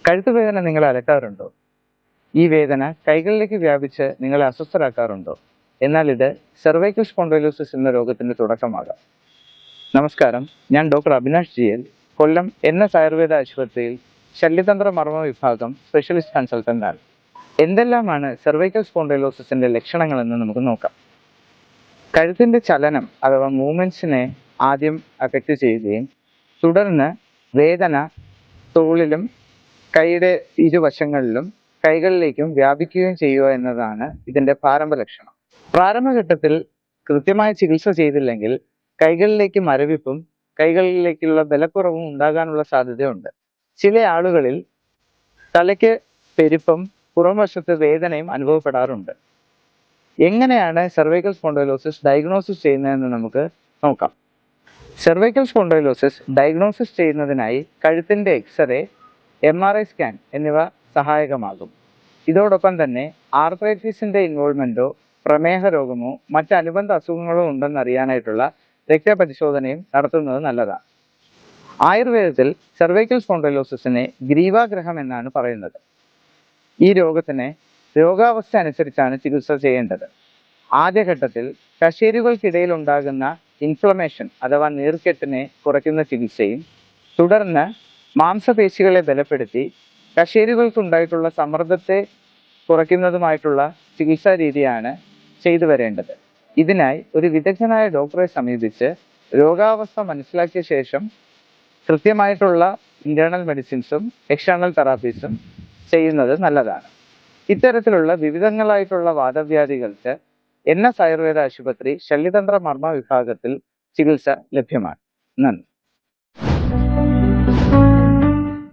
കഴുത്തുവേദന നിങ്ങളെ അലട്ടാറുണ്ടോ? ഈ വേദന കൈകളിലേക്ക് വ്യാപിച്ച് നിങ്ങളെ അസ്വസ്ഥരാക്കാറുണ്ടോ? എന്നാൽ ഇത് സെർവൈക്കൽ സ്പോണ്ടൈലോസിസ് എന്ന രോഗത്തിന്റെ തുടക്കമാകാം. നമസ്കാരം, ഞാൻ ഡോക്ടർ അഭിനാഷ് GL, കൊല്ലം NS ആയുർവേദ ആശുപത്രിയിൽ ശല്യതന്ത്ര മർമ്മ വിഭാഗം സ്പെഷ്യലിസ്റ്റ് കൺസൾട്ടന്റ് ആണ്. എന്തെല്ലാമാണ് സെർവൈക്കൽ സ്പോണ്ടൈലോസിസിന്റെ ലക്ഷണങ്ങളെന്ന് നമുക്ക് നോക്കാം. കഴുത്തിന്റെ ചലനം അഥവാ മൂവ്മെന്റ്സിനെ ആദ്യം അഫക്റ്റ് ചെയ്യുകയും തുടർന്ന് വേദന തോളിലും കൈയുടെ ഇരുവശങ്ങളിലും കൈകളിലേക്കും വ്യാപിക്കുകയും ചെയ്യുക എന്നതാണ് ഇതിന്റെ പ്രാരംഭ ലക്ഷണം. പ്രാരംഭഘട്ടത്തിൽ കൃത്യമായ ചികിത്സ ചെയ്തില്ലെങ്കിൽ കൈകളിലേക്ക് മരവിപ്പും കൈകളിലേക്കുള്ള ബലക്കുറവും ഉണ്ടാകാനുള്ള സാധ്യതയുണ്ട്. ചില ആളുകളിൽ തലയ്ക്ക് പെരുപ്പും പുറംവശത്ത് വേദനയും അനുഭവപ്പെടാറുണ്ട്. എങ്ങനെയാണ് സെർവൈക്കൽ സ്പോണ്ടൈലോസിസ് ഡയഗ്നോസിസ് ചെയ്യുന്നതെന്ന് നമുക്ക് നോക്കാം. സെർവൈക്കൽ സ്പോണ്ടൈലോസിസ് ഡയഗ്നോസിസ് ചെയ്യുന്നതിനായി കഴുത്തിന്റെ എക്സ്റേ, MRI സ്കാൻ എന്നിവ സഹായകമാകും. ഇതോടൊപ്പം തന്നെ ആർത്രൈറ്റിസിന്റെ ഇൻവോൾവ്മെന്റോ പ്രമേഹ രോഗമോ മറ്റ് അനുബന്ധ അസുഖങ്ങളോ ഉണ്ടെന്ന് അറിയാനായിട്ടുള്ള രക്തപരിശോധനയും നടത്തുന്നത് നല്ലതാണ്. ആയുർവേദത്തിൽ സെർവൈക്കൽ സ്പോണ്ടൈലോസിസിനെ ഗ്രീവാഗ്രഹം എന്നാണ് പറയുന്നത്. ഈ രോഗത്തിന് രോഗാവസ്ഥ അനുസരിച്ചാണ് ചികിത്സ ചെയ്യേണ്ടത്. ആദ്യഘട്ടത്തിൽ കശേരുകൾക്കിടയിൽ ഉണ്ടാകുന്ന ഇൻഫ്ലമേഷൻ അഥവാ നീർക്കെട്ടിനെ കുറയ്ക്കുന്ന ചികിത്സയും തുടർന്ന് മാംസപേശികളെ ബലപ്പെടുത്തി കശേരുകൾക്കുണ്ടായിട്ടുള്ള സമ്മർദ്ദത്തെ കുറയ്ക്കുന്നതുമായിട്ടുള്ള ചികിത്സാ രീതിയാണ് ചെയ്തു വരേണ്ടത്. ഇതിനായി ഒരു വിദഗ്ധനായ ഡോക്ടറെ സമീപിച്ച് രോഗാവസ്ഥ മനസ്സിലാക്കിയ ശേഷം കൃത്യമായിട്ടുള്ള ഇന്റേണൽ മെഡിസിൻസും എക്സ്റ്റേണൽ തെറാപ്പീസും ചെയ്യുന്നത് നല്ലതാണ്. ഇത്തരത്തിലുള്ള വിവിധങ്ങളായിട്ടുള്ള വാദവ്യാധികൾക്ക് NS ആയുർവേദ ആശുപത്രി ശല്യതന്ത്ര മർമ്മ വിഭാഗത്തിൽ ചികിത്സ ലഭ്യമാണ്. നന്ദി.